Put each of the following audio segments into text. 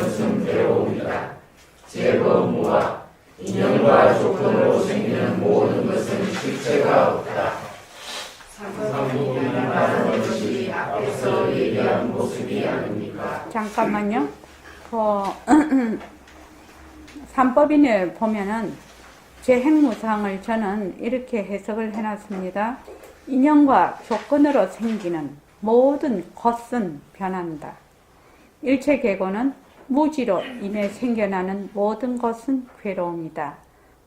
것은 괴로움이다. 재거무와 인연과 조건으로 생기는 모든 것은 실체가 없다. 삼법인을 말하는 것이 앞에서 얘기한 모습이 아닙니까? 잠깐만요. 삼법인을 보면은 제 핵무상을 저는 이렇게 해석을 해놨습니다. 인연과 조건으로 생기는 모든 것은 변한다. 일체계고는 무지로 인해 생겨나는 모든 것은 괴로움이다.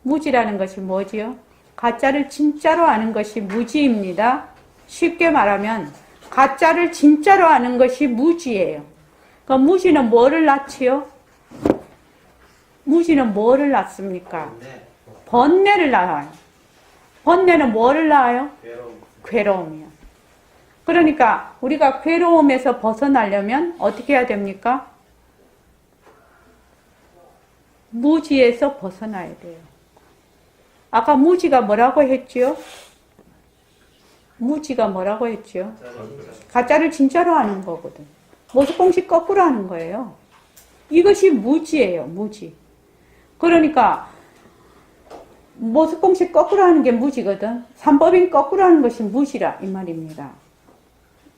무지라는 것이 뭐지요? 가짜를 진짜로 아는 것이 무지입니다. 쉽게 말하면 가짜를 진짜로 아는 것이 무지예요. 그러니까 무지는 뭐를 낳지요? 무지는 뭐를 낳습니까? 번뇌를 낳아요. 번뇌는 뭐를 낳아요? 괴로움이요. 그러니까 우리가 괴로움에서 벗어나려면 어떻게 해야 됩니까? 무지에서 벗어나야 돼요. 아까 무지가 뭐라고 했지요? 무지가 뭐라고 했지요? 가짜를 진짜로 하는 거거든. 모습공식 거꾸로 하는 거예요. 이것이 무지예요, 무지. 그러니까 모습공식 거꾸로 하는 게 무지거든. 삼법인 거꾸로 하는 것이 무지라 이 말입니다.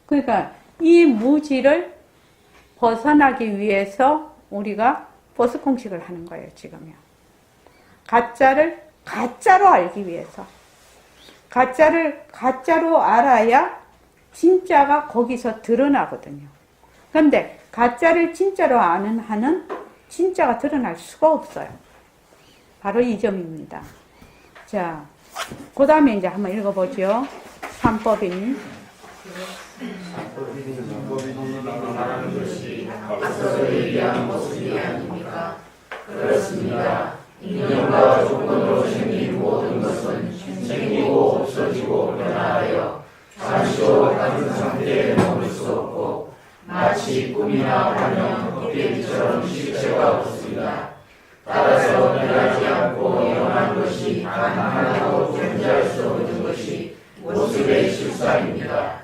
그러니까 이 무지를 벗어나기 위해서 우리가 모습공식을 하는 거예요, 지금요. 가짜를 가짜로 알기 위해서. 가짜를 가짜로 알아야 진짜가 거기서 드러나거든요. 그런데 가짜를 진짜로 아는 한은 진짜가 드러날 수가 없어요. 바로 이 점입니다. 자, 그 다음에 이제 한번 읽어보죠. 삼법인. 삼법인이 말하는 것이 앞서서 얘기한 모습이 아닙니까? 그렇습니다. 인연과 조건으로 생긴 모든 것은 생기고 없어지고 변화하여 잠시도 같은 상태에 머물 수 없고 마치 꿈이나 환영, 헛개비처럼 실체가 없습니다. 따라서 변하지 않고 영원한 것이 단 하나도 존재할 수 없는 것이 모습의 실상입니다.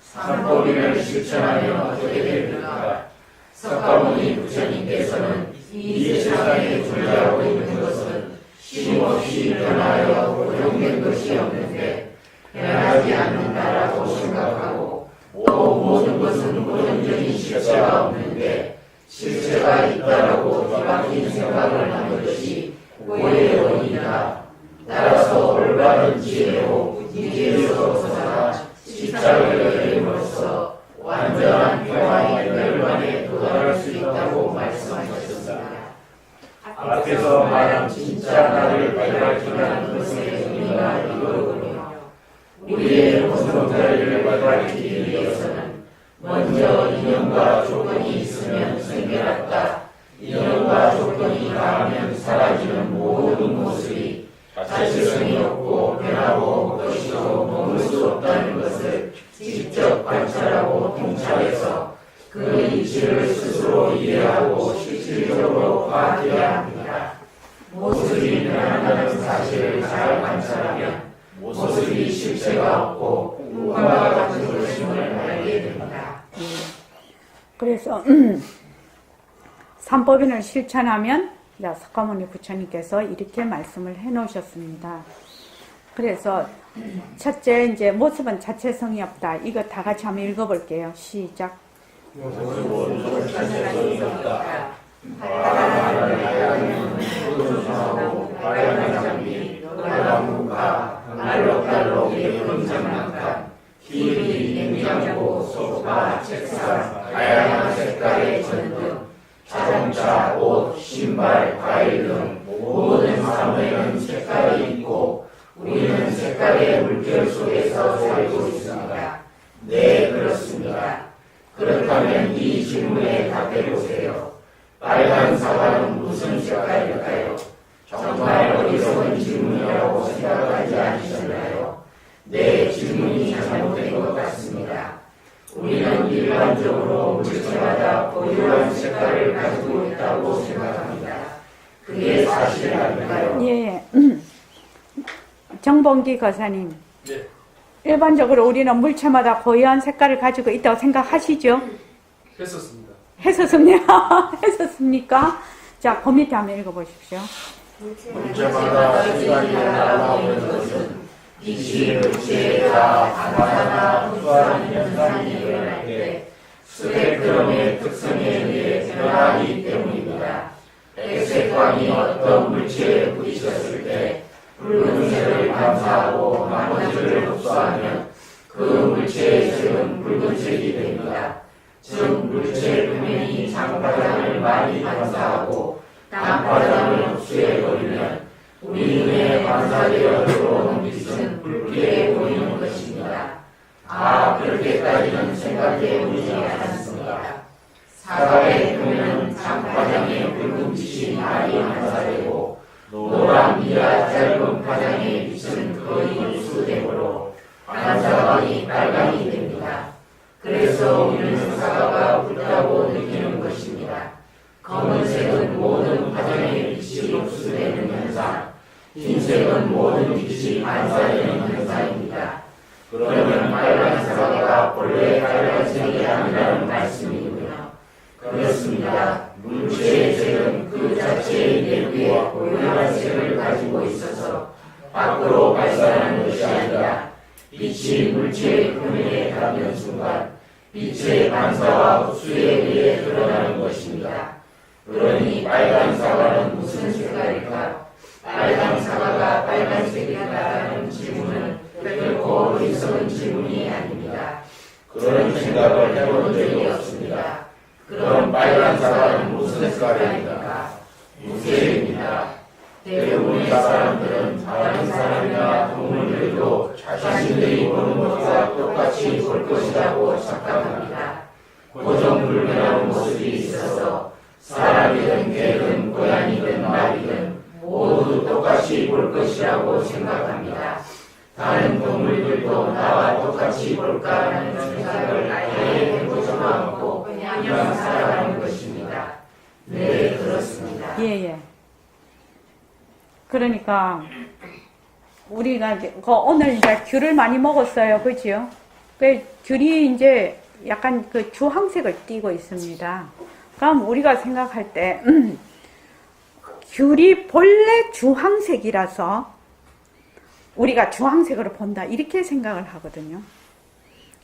삼법인을 실천하면 어떻게 됩니까? 석가모니 부처님께서는 이 세상에 존재하고 있는 것은 쉼없이 변하여 고정된 것이 없는데 변하지 않는다라고 생각하고 또 모든 것은 고정적인 실체가 없는데 실체가 있다라고 뒤바뀐 생각을 하는 것이 오해의 원인이다. 따라서 올바른 지혜로 무지에서 벗어나 십자를 열림으로써 완전한 평화의 멸관에 도달할 수 있다고 말씀하셨습니다. 앞에서 말한 진짜 나를 발견하는 것의 의미가 이거로군요. 우리의 본성 자리를 발견하기 위해서는 먼저 인연과 조건이 있으면 생겨났다. 인연과 조건이 닿으면 사라지는 모든 모습이 자체성이 없고 변하고 것이고 머물 수 없다는 것을 직접 관찰하고 통찰해서 그 이치를 스스로 이해하고 실질적으로 파악해야 합니다. 모습이 변한다는 사실을 잘 관찰하면 모습이 실체가 없고 꿈과 같은 것임을 알게 됩니다. 그래서 삼법인을 실천하면 석가모니 부처님께서 이렇게 말씀을 해 놓으셨습니다. 그래서 첫째 이제 모습은 자체성이 없다. 이거 다 같이 한번 읽어볼게요. 시작. 모습은 자체성이 없다. 빨간 장미, 노란 문가, 알록달록 예쁜 장난감, TV, 냉장고, 소파, 책상, 다양한 색깔의 전등, 자동차, 옷, 신발, 과일 등 모든 사물에는 색깔이 있고 우리는 색깔의 물결 속에서 살고 있습니다. 네, 그렇습니다. 그렇다면 이 질문에 답해보세요. 빨간 사과는 무슨 색깔일까요? 정말 어리석은 질문이라고 생각하지 않으셨나요? 네, 질문이 잘못된 것 같습니다. 우리는 일반적으로 물체마다 고유한 색깔을 가지고 있다고 생각합니다. 그게 사실 아닐까요? 예. 정봉기 거사님. 네. 일반적으로 우리는 물체마다 고유한 색깔을 가지고 있다고 생각하시죠? 했었습니다. 했었습니다. 했었습니까? 자, 그 밑에 한번 읽어보십시오. 물체마다 시간이 날아오는 것은 빛이 물체에 닿아 반사나 흡수하는 현상이 일어날 때 스펙트럼의 특성에 의해 변하기 때문입니다. 백색광이 어떤 물체에 부딪혔을 때 붉은색을 반사하고 나머지를 흡수하면 그 물체의 색은 붉은색이 됩니다. 즉 물체 표면이 장파장을 많이 반사하고 단파장을 흡수해버리면 우리 눈에 반사되어 들어오는 빛은 붉게 보이는 것입니다. 그렇게까지는 생각해보지 않았습니다. 사과의 표면은 장파장에 붉은 빛이 많이 반사되고 노란 비와 짧은 파장의 빛은 거의 흡수되므로 반사광이 빨강이 됩니다. 그래서 우리는 사과가 붉다고 느끼는 것입니다. 검은색은 모든 파장의 빛이 흡수되는 현상, 흰색은 모든 빛이 반사되는 현상입니다. 그러면 빨간 사과가 본래 빨간색이 아니라는 말씀이군요. 그렇습니다. 물체의 색은 그 자체의 내부에 고유한 색을 가지고 있어서 밖으로 발산하는 것이 아니라 빛이 물체의 표면에 닿는 순간 빛의 반사와 흡수에 의해 드러나는 것입니다. 그러니 빨간 사과는 무슨 색깔일까? 빨간 사과가 빨간색일까라는 질문은 결코 어리석은 질문이 아닙니다. 그런 생각을 해본 적이 없습니다. 그럼 빨간 사과는 무슨 색깔입니까? 무색입니다. 대부분의 사람들은 다른 사람이나 동물들도 자신들이 보는 것과 똑같이 볼 것이라고 착각합니다. 고정불변한 모습이 있어서 사람이든 개든 고양이든 말이든 모두 똑같이 볼 것이라고 생각합니다. 다른 동물들도 나와 똑같이 볼까 하는 생각을 아예 해보지도 않고 그냥 살아가는 것입니다. 네, 그렇습니다. 예. 그러니까 우리가 이제 오늘 이제 귤을 많이 먹었어요, 그렇죠? 그 귤이 이제 약간 그 주황색을 띠고 있습니다. 그럼 우리가 생각할 때 귤이 본래 주황색이라서 우리가 주황색으로 본다 이렇게 생각을 하거든요.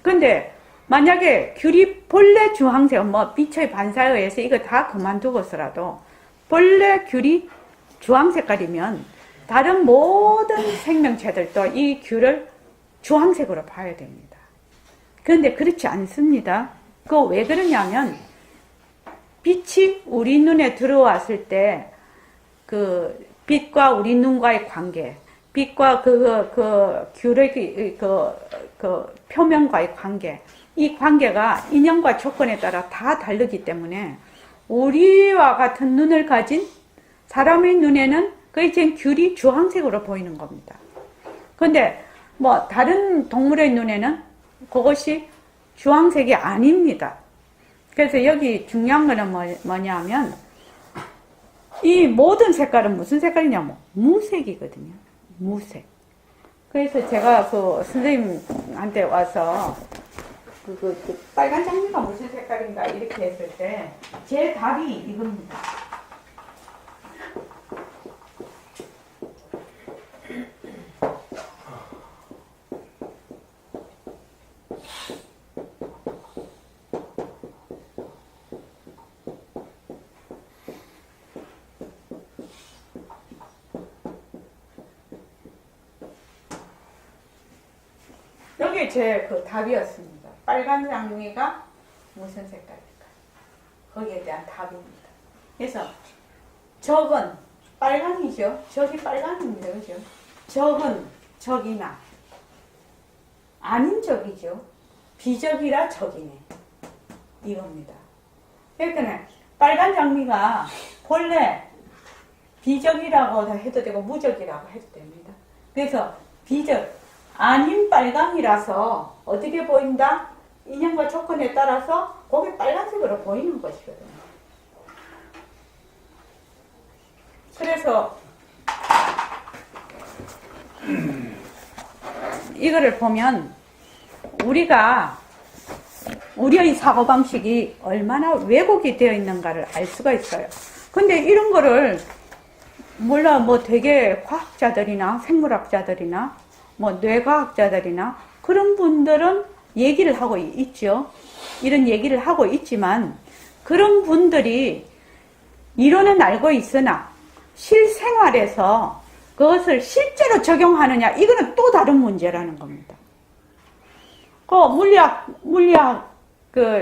근데 만약에 귤이 본래 주황색, 뭐 빛의 반사에 의해서 이거 다 그만두고서라도 본래 귤이 주황색깔이면 다른 모든 생명체들도 이 귤을 주황색으로 봐야 됩니다. 그런데 그렇지 않습니다. 그거 왜 그러냐면 빛이 우리 눈에 들어왔을 때 그 빛과 우리 눈과의 관계, 빛과 그 귤의 그 표면과의 관계, 이 관계가 인연과 조건에 따라 다 다르기 때문에 우리와 같은 눈을 가진 사람의 눈에는 지금 귤이 주황색으로 보이는 겁니다. 그런데 뭐 다른 동물의 눈에는 그것이 주황색이 아닙니다. 그래서 여기 중요한 거는 뭐냐면 이 모든 색깔은 무슨 색깔이냐면 무색이거든요. 무색. 그래서 제가 그 선생님한테 와서 그 빨간 장미가 무슨 색깔인가 이렇게 했을 때 제 답이 이겁니다. 여기 제 그 답이었습니다. 빨간 장미가 무슨 색깔일까? 거기에 대한 답입니다. 그래서 적은 빨강이죠. 적이 빨강입니다. 그죠? 적은 적이나 아닌 적이죠. 비적이라 적이네. 이겁니다. 그러니까 빨간 장미가 본래 비적이라고 해도 되고 무적이라고 해도 됩니다. 그래서 비적, 아닌 빨강이라서 어떻게 보인다? 인연과 조건에 따라서 그게 빨간색으로 보이는 것이거든요. 그래서 이거를 보면 우리가 우리의 사고방식이 얼마나 왜곡이 되어 있는가를 알 수가 있어요. 근데 이런 거를 몰라 뭐 되게 과학자들이나 생물학자들이나 뭐 뇌과학자들이나 그런 분들은 얘기를 하고 있죠. 이런 얘기를 하고 있지만 그런 분들이 이론은 알고 있으나 실생활에서 그것을 실제로 적용하느냐 이거는 또 다른 문제라는 겁니다. 그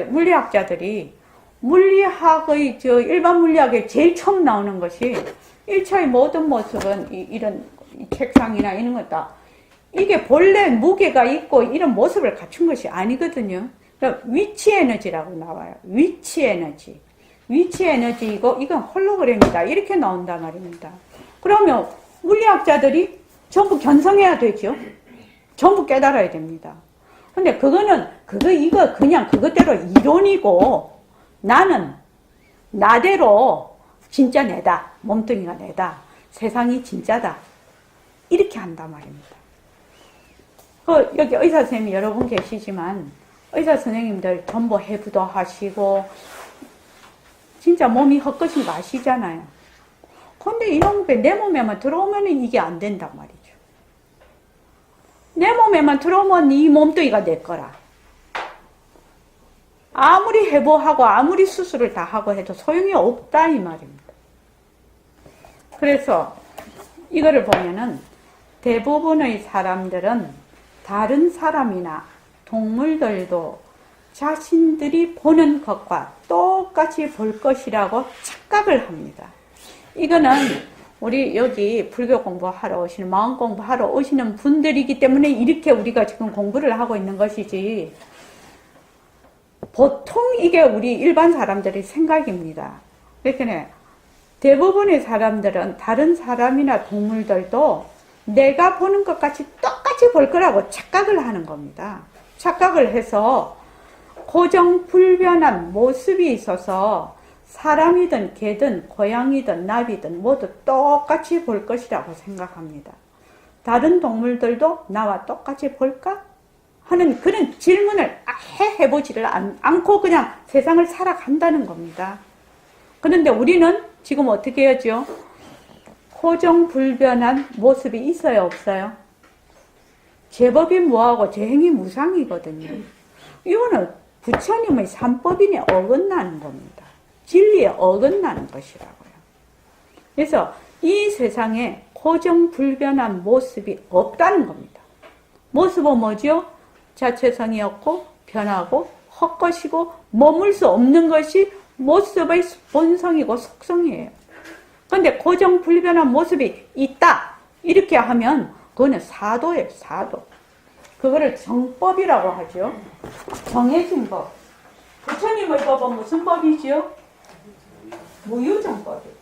물리학자들이 물리학의 일반 물리학에 제일 처음 나오는 것이 1차의 모든 모습은 이런 책상이나 이런 거다. 이게 본래 무게가 있고 이런 모습을 갖춘 것이 아니거든요. 그러니까 위치 에너지라고 나와요. 위치 에너지. 위치 에너지이고 이건 홀로그램이다. 이렇게 나온단 말입니다. 그러면 물리학자들이 전부 견성해야 되죠. 전부 깨달아야 됩니다. 근데 이거 그냥 그것대로 이론이고 나는 나대로 진짜 내다. 몸뚱이가 내다. 세상이 진짜다. 이렇게 한단 말입니다. 여기 의사 선생님이 여러 분 계시지만 의사 선생님들 전부 해부도 하시고 진짜 몸이 헛것인 거 아시잖아요. 근데 이런 게 내 몸에만 들어오면 이게 안 된단 말이죠. 내 몸에만 들어오면 이 몸뚱이가 내 거라. 아무리 해부하고 아무리 수술을 다 하고 해도 소용이 없다 이 말입니다. 그래서 이거를 보면은 대부분의 사람들은 다른 사람이나 동물들도 자신들이 보는 것과 똑같이 볼 것이라고 착각을 합니다. 이거는 우리 여기 불교 공부하러 오시는, 마음 공부하러 오시는 분들이기 때문에 이렇게 우리가 지금 공부를 하고 있는 것이지 보통 이게 우리 일반 사람들의 생각입니다. 그러니까 대부분의 사람들은 다른 사람이나 동물들도 내가 보는 것 같이 똑같이 볼 거라고 착각을 하는 겁니다. 착각을 해서 고정불변한 모습이 있어서 사람이든 개든 고양이든 나비든 모두 똑같이 볼 것이라고 생각합니다. 다른 동물들도 나와 똑같이 볼까? 하는 그런 질문을 아예 해보지를 않고 그냥 세상을 살아간다는 겁니다. 그런데 우리는 지금 어떻게 하죠? 고정불변한 모습이 있어요, 없어요? 제법이 뭐하고 제행이 무상이거든요. 이거는 부처님의 삼법인에 어긋나는 겁니다. 진리에 어긋나는 것이라고요. 그래서 이 세상에 고정불변한 모습이 없다는 겁니다. 모습은 뭐죠? 자체성이 없고 변하고 헛것이고 머물 수 없는 것이 모습의 본성이고 속성이에요. 그런데 고정불변한 모습이 있다 이렇게 하면 그거는 사도예요. 사도. 그거를 정법이라고 하죠. 정해진 법. 부처님의 법은 무슨 법이지요? 무유정법이에요.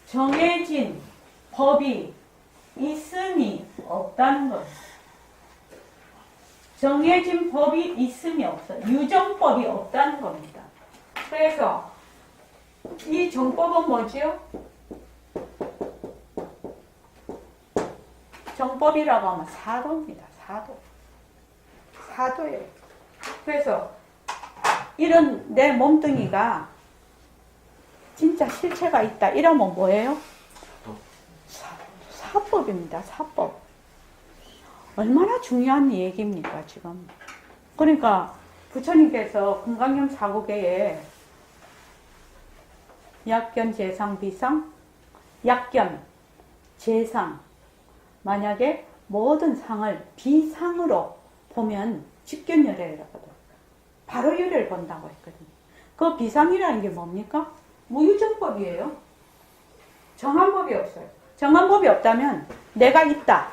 정해진 법이 있음이 없다는 거예요. 정해진 법이 있음이 없어요. 유정법이 없다는 겁니다. 그래서 이 정법은 뭐지요? 정법이라고 하면 사도입니다. 사도. 사도예요. 그래서 이런 내 몸뚱이가 진짜 실체가 있다. 이러면 뭐예요? 사법입니다. 사법. 얼마나 중요한 얘기입니까, 지금. 그러니까 부처님께서 금강경 사구계에 약견, 재상, 비상, 약견, 재상, 만약에 모든 상을 비상으로 보면 직견열애라거든. 바로 열애를 본다고 했거든요. 그 비상이라는 게 뭡니까? 무유정법이에요. 정한 법이 없어요. 정한 법이 없다면 내가 있다.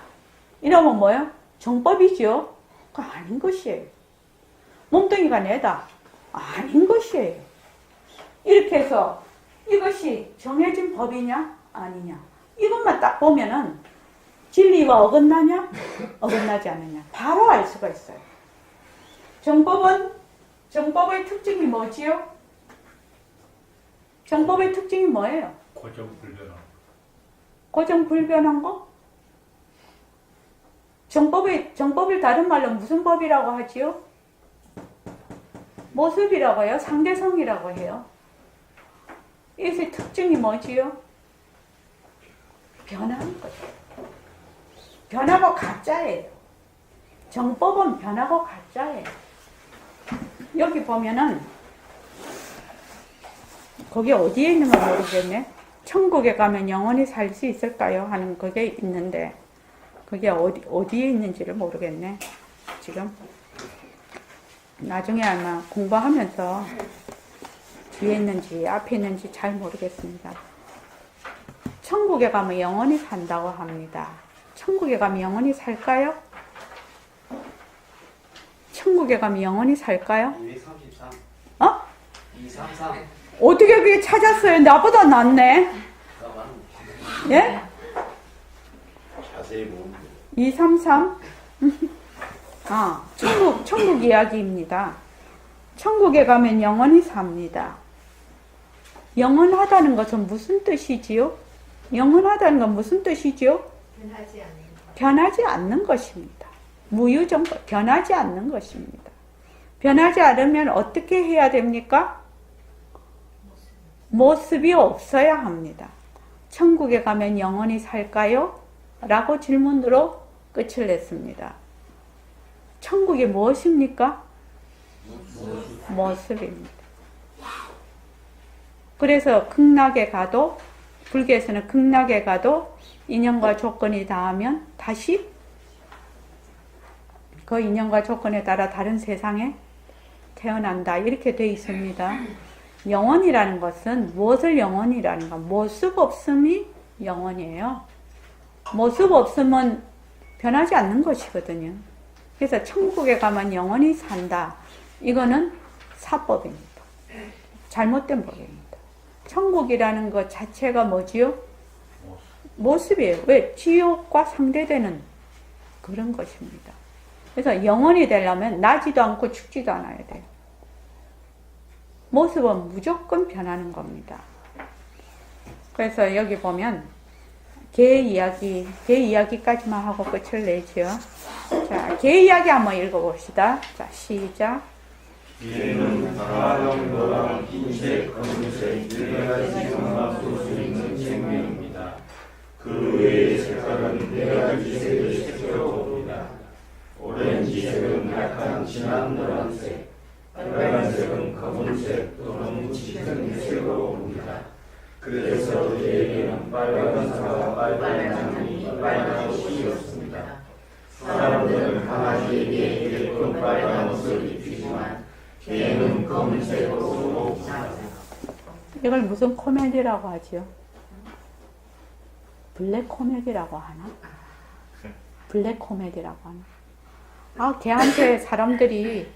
이러면 뭐예요? 정법이죠. 그거 아닌 것이에요. 몸뚱이가 내다. 아닌 것이에요. 이렇게 해서 이것이 정해진 법이냐? 아니냐? 이것만 딱 보면은 진리와 어긋나냐? 어긋나지 않느냐? 바로 알 수가 있어요. 정법의 특징이 뭐지요? 정법의 특징이 뭐예요? 고정불변한 거? 정법을 다른 말로 무슨 법이라고 하지요? 모습이라고 해요? 상대성이라고 해요? 이것의 특징이 뭐지요? 변하는 거죠. 변하고 가짜예요. 정법은 변하고 가짜예요. 여기 보면은 거기 어디에 있는 가 모르겠네. 천국에 가면 영원히 살 수 있을까요? 하는 그게 있는데 그게 어디에 있는지를 모르겠네. 지금 나중에 아마 공부하면서 뒤에 있는지 앞에 있는지 잘 모르겠습니다. 천국에 가면 영원히 산다고 합니다. 천국에 가면 영원히 살까요? 천국에 가면 영원히 살까요? 233. 어? 233. 어떻게 그게 찾았어요? 나보다 낫네. 예? 자세히 보면 233? 아, 천국 이야기입니다. 천국에 가면 영원히 삽니다. 영원하다는 것은 무슨 뜻이지요? 영원하다는 건 무슨 뜻이지요? 변하지 않는 것입니다. 무유정거, 변하지 않는 것입니다. 변하지 않으면 어떻게 해야 됩니까? 모습이 없어야 합니다. 천국에 가면 영원히 살까요? 라고 질문으로 끝을 냈습니다. 천국이 무엇입니까? 모습입니다. 그래서 극락에 가도, 불교에서는 극락에 가도 인연과 조건이 닿으면 다시 그 인연과 조건에 따라 다른 세상에 태어난다. 이렇게 되어 있습니다. 영원이라는 것은 무엇을 영원이라는 건 모습 없음이 영원이에요. 모습 없음은 변하지 않는 것이거든요. 그래서 천국에 가면 영원히 산다. 이거는 사법입니다. 잘못된 법입니다. 천국이라는 것 자체가 뭐지요? 모습이에요. 왜? 지옥과 상대되는 그런 것입니다. 그래서 영원히 되려면 나지도 않고 죽지도 않아야 돼요. 모습은 무조건 변하는 겁니다. 그래서 여기 보면 개 이야기까지만 하고 끝을 내죠. 자, 개 이야기 한번 읽어봅시다. 자, 시작. 개는 가령도랑 흰색, 검은색, 네 가지 종합 쏠수 있는 생명입니다. 그 외의 색깔은 네 가지 색을 색조로 봅니다. 오렌지색은 약간 진한 노란색, 빨간색은 검은색 또는 짙은 색으로 봅니다. 그래서 개에게는 빨간 사과, 빨간 장미, 빨간 옷이 없습니다. 사람들은 강아지에게 예쁜 빨간 옷을 입히지만 개는 검은색 옷을 봅니다. 이걸 무슨 코미디라고 하지요? 블랙 코미디라고 하나? 블랙 코미디라고 하나? 아, 걔한테 사람들이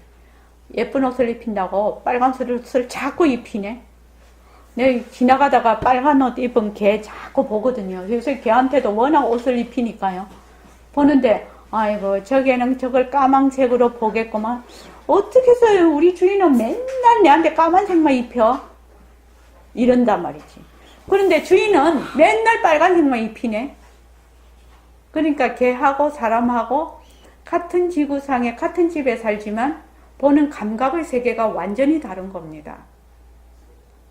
예쁜 옷을 입힌다고 빨간 옷을 자꾸 입히네. 내가 지나가다가 빨간 옷 입은 걔 자꾸 보거든요. 그래서 걔한테도 워낙 옷을 입히니까요. 보는데 아이고 저게는 저걸 까만색으로 보겠구만. 어떻게 해서 우리 주인은 맨날 내한테 까만색만 입혀? 이런단 말이지. 그런데 주인은 맨날 빨간색만 입히네. 그러니까 걔하고 사람하고 같은 지구상에 같은 집에 살지만 보는 감각의 세계가 완전히 다른 겁니다.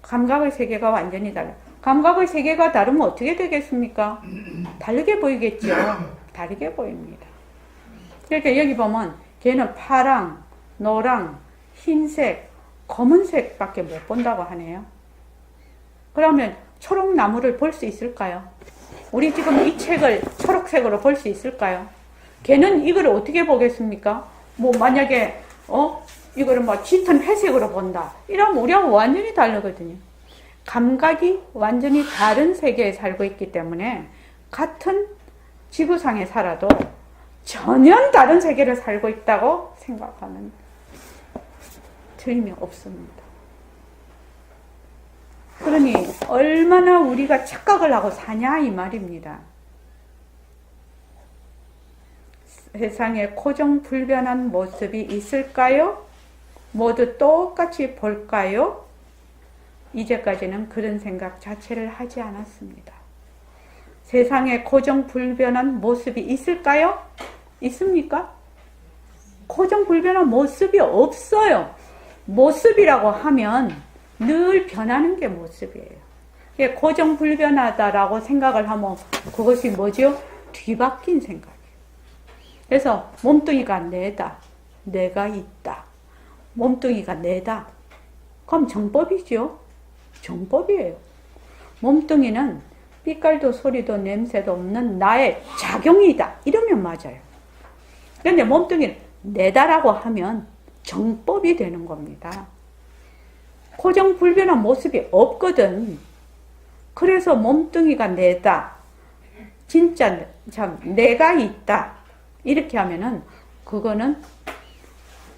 감각의 세계가 완전히 달라요. 감각의 세계가 다르면 어떻게 되겠습니까? 다르게 보이겠죠. 다르게 보입니다. 그러니까 여기 보면 걔는 파랑, 노랑, 흰색, 검은색밖에 못 본다고 하네요. 그러면 초록나무를 볼 수 있을까요? 우리 지금 이 책을 초록색으로 볼 수 있을까요? 걔는 이걸 어떻게 보겠습니까? 뭐 만약에 이거를 뭐 짙은 회색으로 본다. 이러면 우리하고 완전히 다르거든요. 감각이 완전히 다른 세계에 살고 있기 때문에 같은 지구상에 살아도 전혀 다른 세계를 살고 있다고 생각하면 틀림이 없습니다. 그러니 얼마나 우리가 착각을 하고 사냐 이 말입니다. 세상에 고정불변한 모습이 있을까요? 모두 똑같이 볼까요? 이제까지는 그런 생각 자체를 하지 않았습니다. 세상에 고정불변한 모습이 있을까요? 있습니까? 고정불변한 모습이 없어요. 모습이라고 하면 늘 변하는 게 모습이에요. 고정불변하다라고 생각을 하면 그것이 뭐죠? 뒤바뀐 생각이에요. 그래서 몸뚱이가 내다, 내가 있다. 몸뚱이가 내다. 그럼 정법이죠. 정법이에요. 몸뚱이는 빛깔도 소리도 냄새도 없는 나의 작용이다. 이러면 맞아요. 그런데 몸뚱이를 내다라고 하면 정법이 되는 겁니다. 고정불변한 모습이 없거든. 그래서 몸뚱이가 내다. 진짜 참 내가 있다. 이렇게 하면은 그거는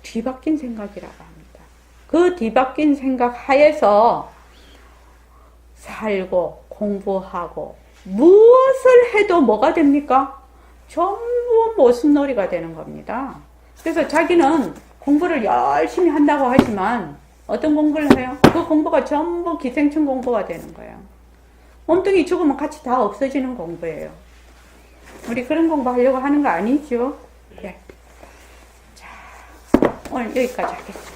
뒤바뀐 생각이라고 합니다. 그 뒤바뀐 생각 하에서 살고 공부하고 무엇을 해도 뭐가 됩니까? 전부 모습놀이가 되는 겁니다. 그래서 자기는 공부를 열심히 한다고 하지만 어떤 공부를 해요? 그 공부가 전부 기생충 공부가 되는 거예요. 몸뚱이 죽으면 같이 다 없어지는 공부예요. 우리 그런 공부 하려고 하는 거 아니죠? 네. 자, 오늘 여기까지 하겠습니다.